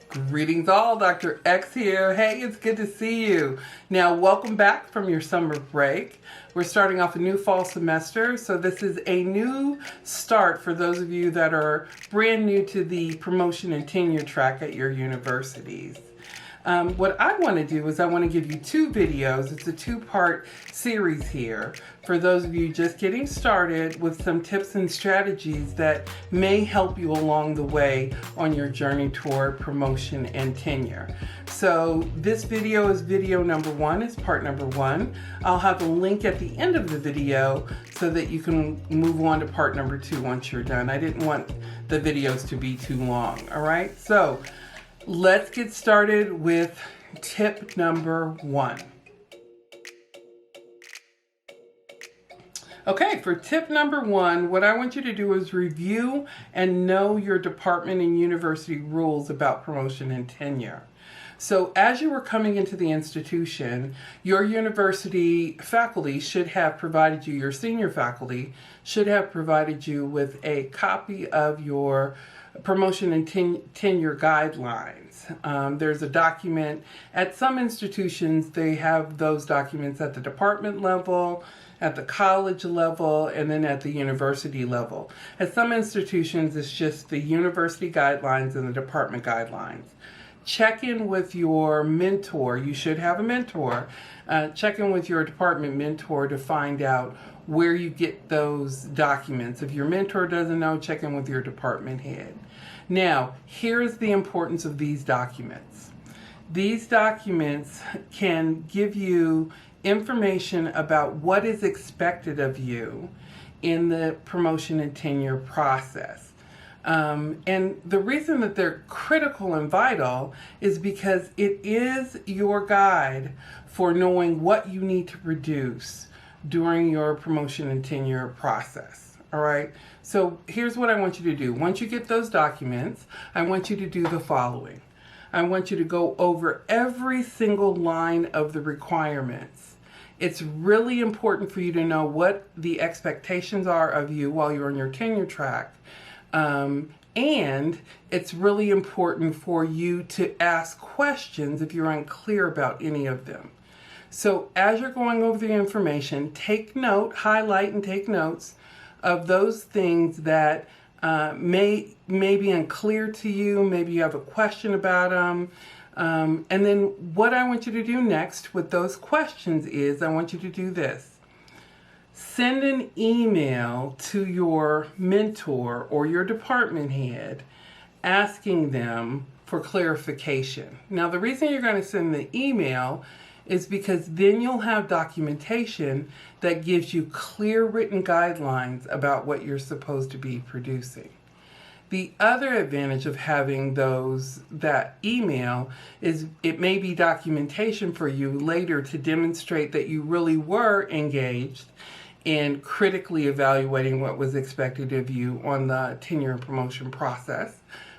Greetings all, Dr. X here. Hey, it's good to see you. Now, welcome back from your summer break. We're starting off a new fall semester, so this is a new start for those of you that are brand new to the promotion and tenure track at your universities. What I want to do is I want to give you two videos. It's a two-part series here for those of you just getting started with some tips and strategies that may help you along the way on your journey toward promotion and tenure. So this video is video number one, it's part number one. I'll have a link at the end of the video so that you can move on to part number two once you're done. I didn't want the videos to be too long, all right? So let's get started with tip number one. Okay, for tip number one, what I want you to do is review and know your department and university rules about promotion and tenure. So as you were coming into the institution, your university faculty should have provided you, your senior faculty should have provided you with a copy of your promotion and tenure guidelines. There's a document. At some institutions, they have those documents at the department level, at the college level, and then at the university level. At some institutions, it's just the university guidelines and the department guidelines. Check in with your mentor. You should have a mentor. Check in with your department mentor to find out where you get those documents. If your mentor doesn't know, check in with your department head. Now, here's the importance of these documents. These documents can give you information about what is expected of you in the promotion and tenure process. And the reason that they're critical and vital is because it is your guide for knowing what you need to produce during your promotion and tenure process. All right. So here's what I want you to do. Once you get those documents, I want you to do the following. I want you to go over every single line of the requirements. It's really important for you to know what the expectations are of you while you're on your tenure track. And it's really important for you to ask questions if you're unclear about any of them. So as you're going over the information, take note, highlight and take notes of those things that may be unclear to you, maybe you have a question about them. And then what I want you to do next with those questions is I want you to do this. Send an email to your mentor or your department head asking them for clarification. Now, the reason you're going to send the email is because then you'll have documentation that gives you clear written guidelines about what you're supposed to be producing. The other advantage of having that email is it may be documentation for you later to demonstrate that you really were engaged in critically evaluating what was expected of you on the tenure and promotion process.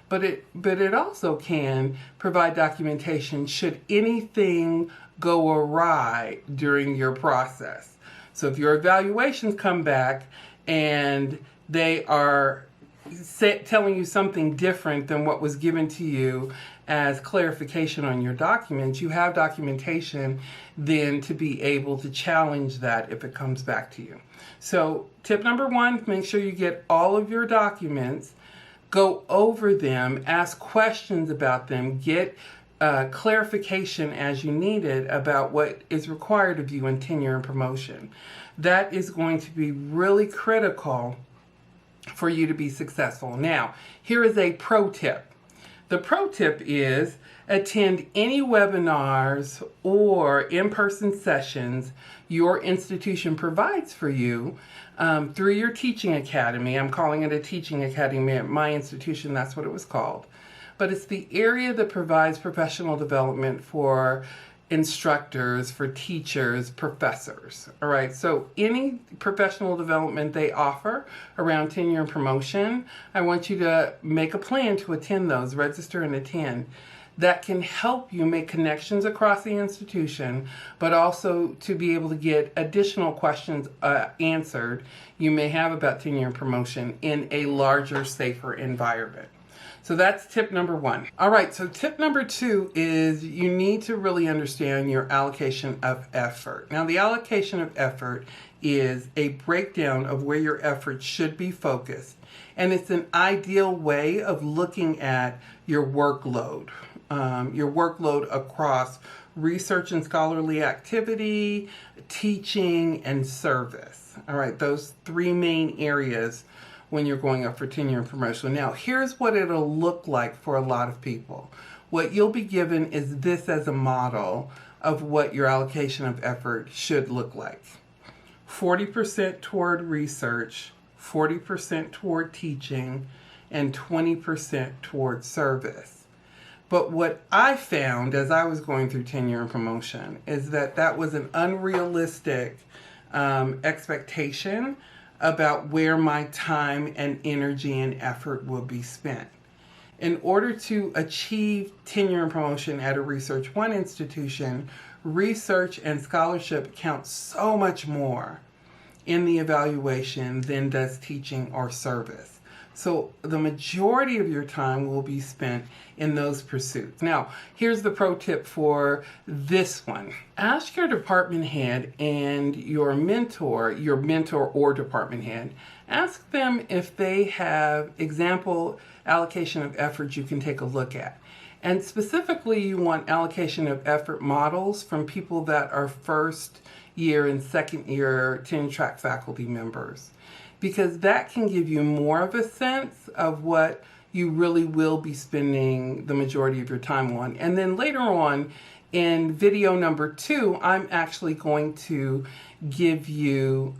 But it also can provide documentation should anything go awry during your process. So if your evaluations come back and they are telling you something different than what was given to you as clarification on your documents, you have documentation then to be able to challenge that if it comes back to you. So tip number one, make sure you get all of your documents, go over them, ask questions about them, get clarification as you need it about what is required of you in tenure and promotion. That is going to be really critical for you to be successful. Now, here is a pro tip. The pro tip is attend any webinars or in-person sessions your institution provides for you through your teaching academy. I'm calling it a teaching academy at my institution. That's what it was called. But it's the area that provides professional development for instructors, for teachers, professors. All right, so any professional development they offer around tenure and promotion, I want you to make a plan to attend those, register and attend. That can help you make connections across the institution, but also to be able to get additional questions answered you may have about tenure and promotion in a larger, safer environment. So that's tip number one. All right, so tip number two is you need to really understand your allocation of effort. Now, the allocation of effort is a breakdown of where your effort should be focused. And it's an ideal way of looking at your workload across research and scholarly activity, teaching, and service. All right, those three main areas when you're going up for tenure and promotion. Now, here's what it'll look like for a lot of people. What you'll be given is this as a model of what your allocation of effort should look like. 40% toward research, 40% toward teaching, and 20% toward service. But what I found as I was going through tenure and promotion is that that was an unrealistic expectation about where my time and energy and effort will be spent. In order to achieve tenure and promotion at a Research 1 institution, research and scholarship count so much more in the evaluation than does teaching or service. So the majority of your time will be spent in those pursuits. Now, here's the pro tip for this one. Ask your department head and your mentor or department head, ask them if they have example allocation of effort you can take a look at. And specifically, you want allocation of effort models from people that are first year and second year tenure track faculty members, because that can give you more of a sense of what you really will be spending the majority of your time on. And then later on in video number 2, I'm actually going to give you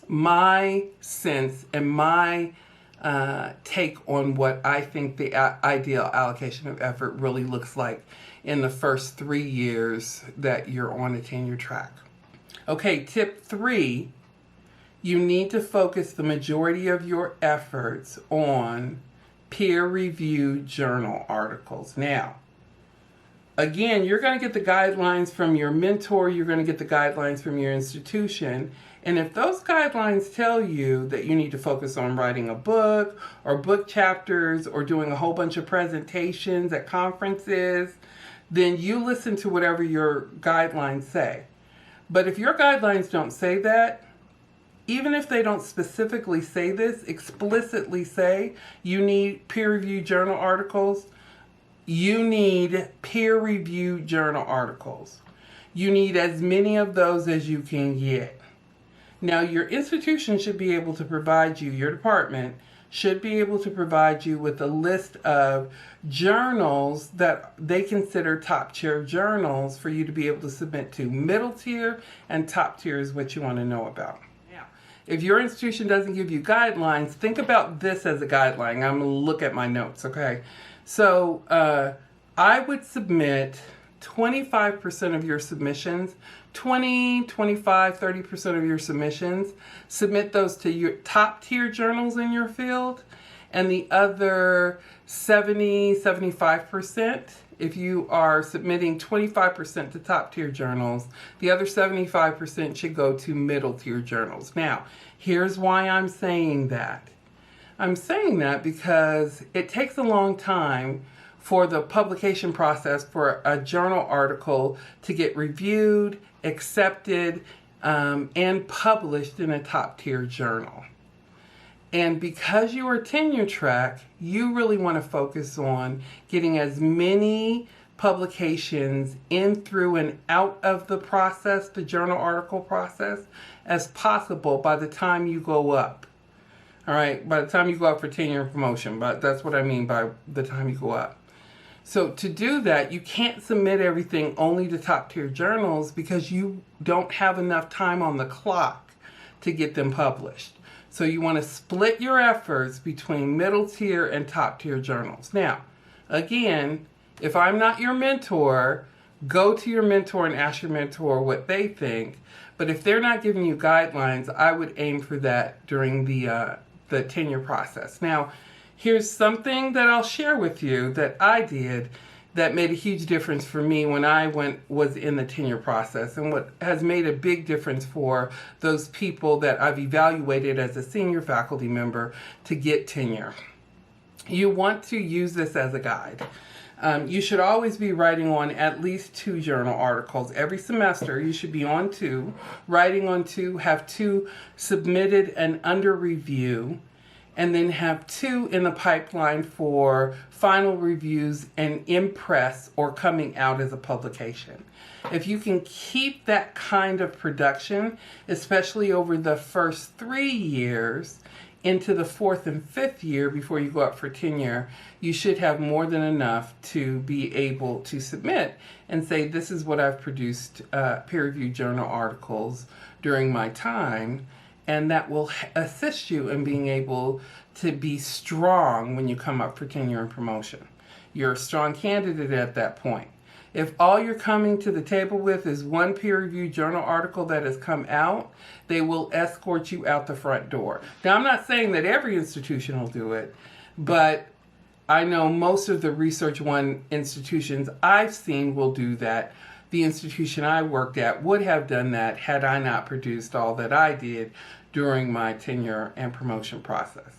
my sense and my take on what I think the ideal allocation of effort really looks like in the first 3 years that you're on a tenure track. Okay, tip 3, you need to focus the majority of your efforts on peer-reviewed journal articles. Now, again, you're going to get the guidelines from your mentor, you're going to get the guidelines from your institution, and if those guidelines tell you that you need to focus on writing a book or book chapters or doing a whole bunch of presentations at conferences, then you listen to whatever your guidelines say. But if your guidelines don't say that, even if they don't specifically say this, explicitly say you need peer-reviewed journal articles, you need peer-reviewed journal articles. You need as many of those as you can get. Now, your institution should be able to provide you, your department should be able to provide you with a list of journals that they consider top tier journals for you to be able to submit to. Middle tier and top tier is what you want to know about. Now, if your institution doesn't give you guidelines, think about this as a guideline. I'm going to look at my notes, okay? So I would submit 25% of your submissions, 20, 25, 30% of your submissions, submit those to your top tier journals in your field, and the other 70, 75%, if you are submitting 25% to top tier journals, the other 75% should go to middle tier journals. Now, here's why I'm saying that. I'm saying that because it takes a long time for the publication process for a journal article to get reviewed, accepted, and published in a top tier journal. And because you are tenure track, you really want to focus on getting as many publications in, through, and out of the process, the journal article process, as possible by the time you go up. All right, by the time you go up for tenure and promotion, but that's what I mean by the time you go up. So to do that, you can't submit everything only to top tier journals because you don't have enough time on the clock to get them published. So you want to split your efforts between middle tier and top tier journals. Now, again, if I'm not your mentor, go to your mentor and ask your mentor what they think. But if they're not giving you guidelines, I would aim for that during the tenure process. Now, here's something that I'll share with you that I did that made a huge difference for me when I was in the tenure process, and what has made a big difference for those people that I've evaluated as a senior faculty member to get tenure. you want to use this as a guide. You should always be writing on at least 2 journal articles. Every semester, you should be on 2, writing on 2, have 2 submitted and under review, and then have 2 in the pipeline for final reviews and in press or coming out as a publication. If you can keep that kind of production, especially over the first 3 years, into the 4th and 5th year before you go up for tenure, you should have more than enough to be able to submit and say, this is what I've produced, peer-reviewed journal articles during my time, and that will assist you in being able to be strong when you come up for tenure and promotion. You're a strong candidate at that point. If all you're coming to the table with is 1 peer-reviewed journal article that has come out, they will escort you out the front door. Now, I'm not saying that every institution will do it, but I know most of the Research One institutions I've seen will do that. The institution I worked at would have done that had I not produced all that I did during my tenure and promotion process.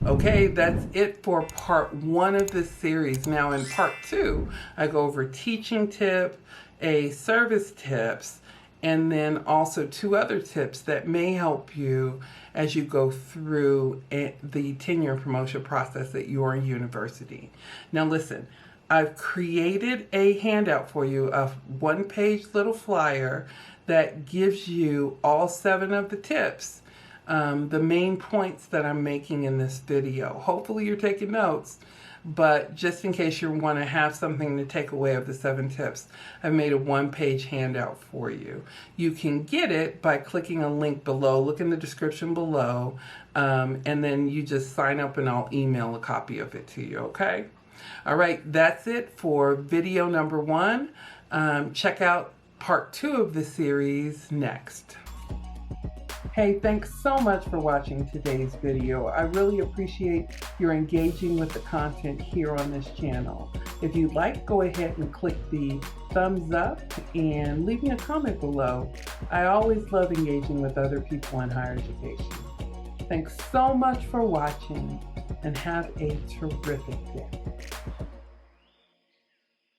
Okay, that's it for part 1 of this series. Now in part 2, I go over teaching tip, service tips, and then also 2 other tips that may help you as you go through the tenure and promotion process at your university. Now listen, I've created a handout for you, a 1-page little flyer that gives you all 7 of the tips. The main points that I'm making in this video. Hopefully you're taking notes, but just in case you want to have something to take away of the 7 tips, I've made a 1-page handout for you. You can get it by clicking a link below. Look in the description below, and then you just sign up and I'll email a copy of it to you, okay? All right, that's it for video number 1. Check out part 2 of the series next. Hey, thanks so much for watching today's video. I really appreciate your engaging with the content here on this channel. If you'd like, go ahead and click the thumbs up and leave me a comment below. I always love engaging with other people in higher education. Thanks so much for watching and have a terrific day.